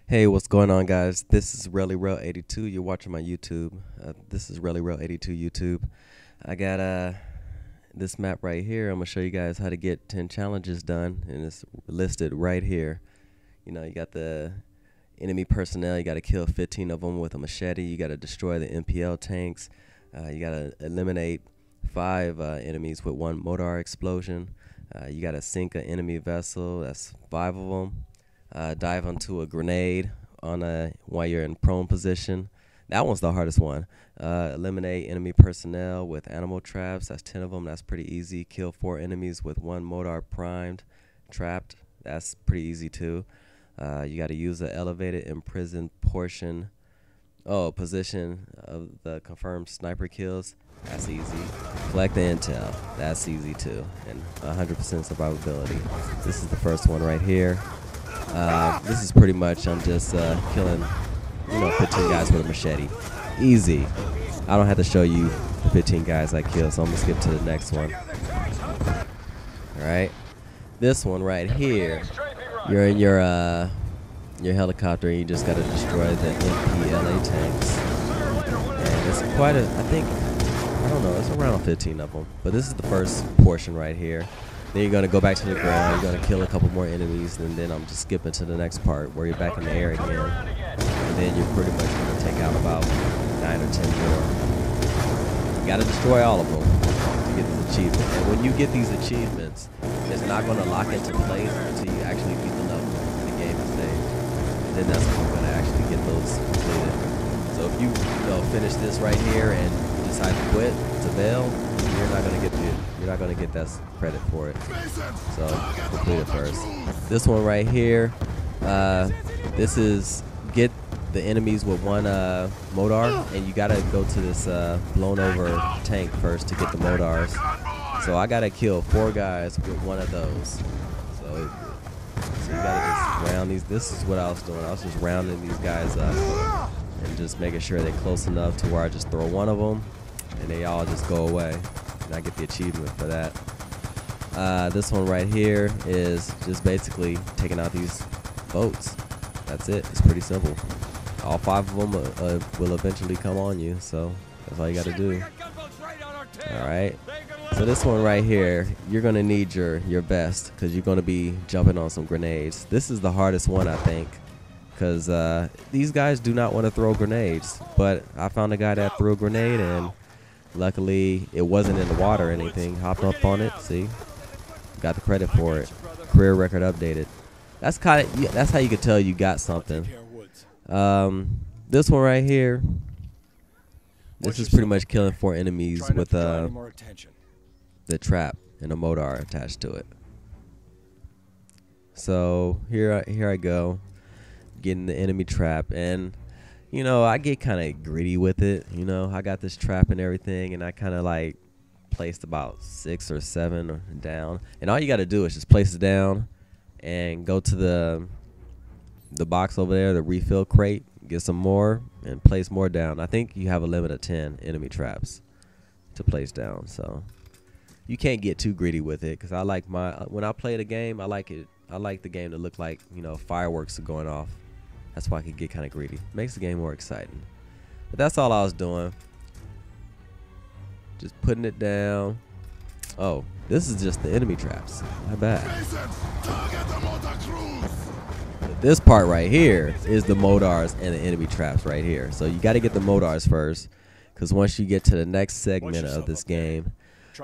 Hey, what's going on, guys? This is Really Real 82. You're watching my YouTube. This is Really Real 82 YouTube. I got this map right here. I'm gonna show you guys how to get 10 challenges done, and it's listed right here. You know, you got the enemy personnel. You got to kill 15 of them with a machete. You got to destroy the MPL tanks. You got to eliminate 5 enemies with 1 mortar explosion. You got to sink an enemy vessel. That's 5 of them. Dive onto a grenade while you're in prone position. That one's the hardest one. Eliminate enemy personnel with animal traps. That's 10 of them. That's pretty easy. Kill 4 enemies with 1 mortar primed, trapped. That's pretty easy too. You got to use the elevated imprisoned position of the confirmed sniper kills. That's easy. Collect the intel. That's easy too. And 100% survivability. This is the first one right here. This is pretty much I'm just killing, 15 guys with a machete. Easy. I don't have to show you the 15 guys I kill, so I'm gonna skip to the next one. All right. This one right here. You're in your helicopter, and you just gotta destroy the MPLA tanks. And it's quite I don't know, it's around 15 of them. But this is the first portion right here. Then you're gonna go back to the ground, you're gonna kill a couple more enemies, and then I'm just skipping to the next part where you're back in the air again. And then you're pretty much gonna take out about 9 or 10 more. You gotta destroy all of them to get this achievement. And when you get these achievements, it's not gonna lock into place until you actually beat the level in the game stage. And then that's when you're gonna actually get those completed. So if you finish this right here and decide to quit, to bail, you're not gonna get that credit for it. So complete it first. This one right here, this is get the enemies with 1 mortar, and you gotta go to this blown over tank first to get the mortars. So I gotta kill 4 guys with 1 of those. So you gotta just round these. This is what I was doing. I was just rounding these guys up and just making sure they're close enough to where I just throw 1 of them and they all just go away. And I get the achievement for that. This one right here is just basically taking out these boats. That's it. It's pretty simple. All 5 of them will eventually come on you, so that's all you got to do. All right. So this one right here, you're gonna need your vest because you're gonna be jumping on some grenades. This is the hardest one, I think, because these guys do not want to throw grenades. But I found a guy that threw a grenade, and luckily it wasn't in the water or anything. Hopped up on it. See, got the credit for it. Career record updated. That's how you could tell you got something. This one right here. This is pretty much killing 4 enemies with the trap and a mortar attached to it. So here I go, getting the enemy trap, and I get kind of gritty with it. I got this trap and everything, and I kind of like placed about 6 or 7 down, and all you got to do is just place it down and go to the box over there, the refill crate, get some more and place more down. I think you have a limit of 10 enemy traps to place down, so you can't get too greedy with it, because I like when I play the game, I like the game to look like fireworks are going off. That's why I can get kind of greedy. Makes the game more exciting. But that's all I was doing. Just putting it down. Oh, this is just the enemy traps. My bad. But this part right here is the mortars and the enemy traps right here. So you got to get the mortars first, because once you get to the next segment of this game,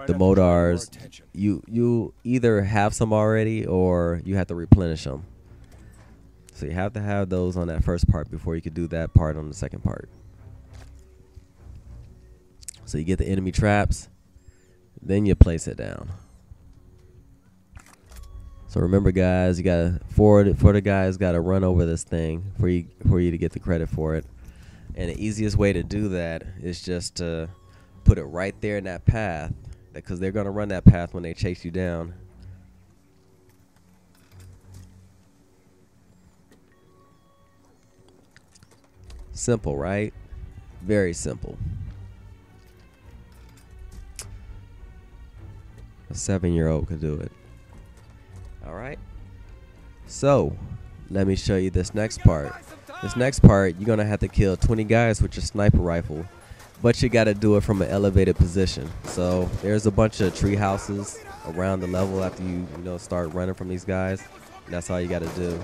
the mortars, you either have some already or you have to replenish them. So you have to have those on that first part before you can do that part on the second part. So you get the enemy traps, then you place it down. So remember, guys, you gotta for the guys gotta run over this thing for you to get the credit for it. And the easiest way to do that is just to put it right there in that path, because they're gonna run that path when they chase you down. Simple, right? Very simple. A 7-year-old could do it. All right. So let me show you this next part. This next part, you're gonna have to kill 20 guys with your sniper rifle, but you gotta do it from an elevated position. So there's a bunch of tree houses around the level after you start running from these guys. And that's all you gotta do.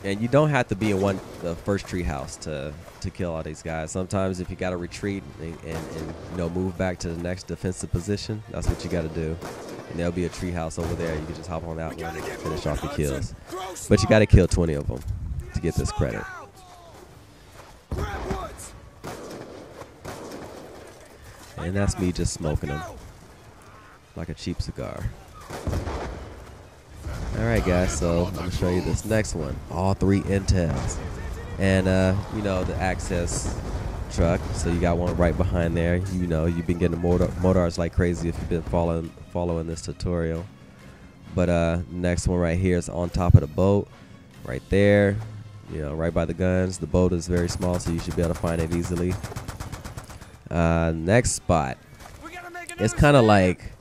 And you don't have to be in the first tree house to kill all these guys. Sometimes if you gotta retreat and move back to the next defensive position, that's what you gotta do. And there'll be a tree house over there. You can just hop on that one and finish off the kills. But you gotta kill 20 of them to get this credit. And that's me just smoking them like a cheap cigar. Alright guys, so I'm going to show you this next one. All 3 intels. And the access truck. So you got one right behind there. You've been getting mortars like crazy if you've been following this tutorial. But next one right here is on top of the boat. Right there. Right by the guns. The boat is very small, so you should be able to find it easily. Next spot. It's kind of like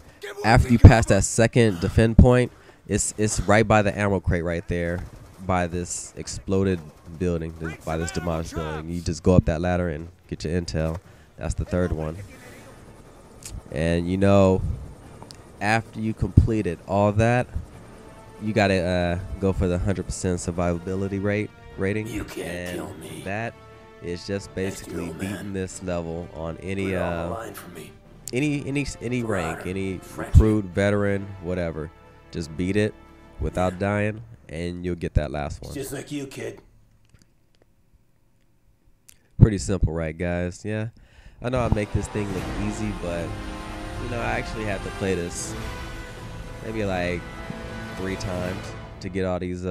after you pass that second defend point, it's right by the ammo crate right there, by this exploded building, by this demolished building. You just go up that ladder and get your intel. That's the third one. And after you completed all that, you gotta go for the 100% survivability rating. You can't kill me. That is just basically beating this level on any rank, any recruit, veteran, whatever. Just beat it without dying, and you'll get that last one. Just like you, kid. Pretty simple, right, guys? Yeah. I know I make this thing look easy, but I actually had to play this maybe like 3 times to get all these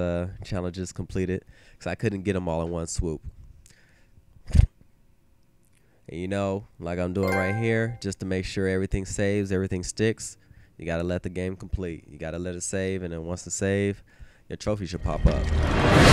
challenges completed, because I couldn't get them all in one swoop. And like I'm doing right here, just to make sure everything saves, everything sticks, you gotta let the game complete. You gotta let it save, and then once it save, your trophy should pop up.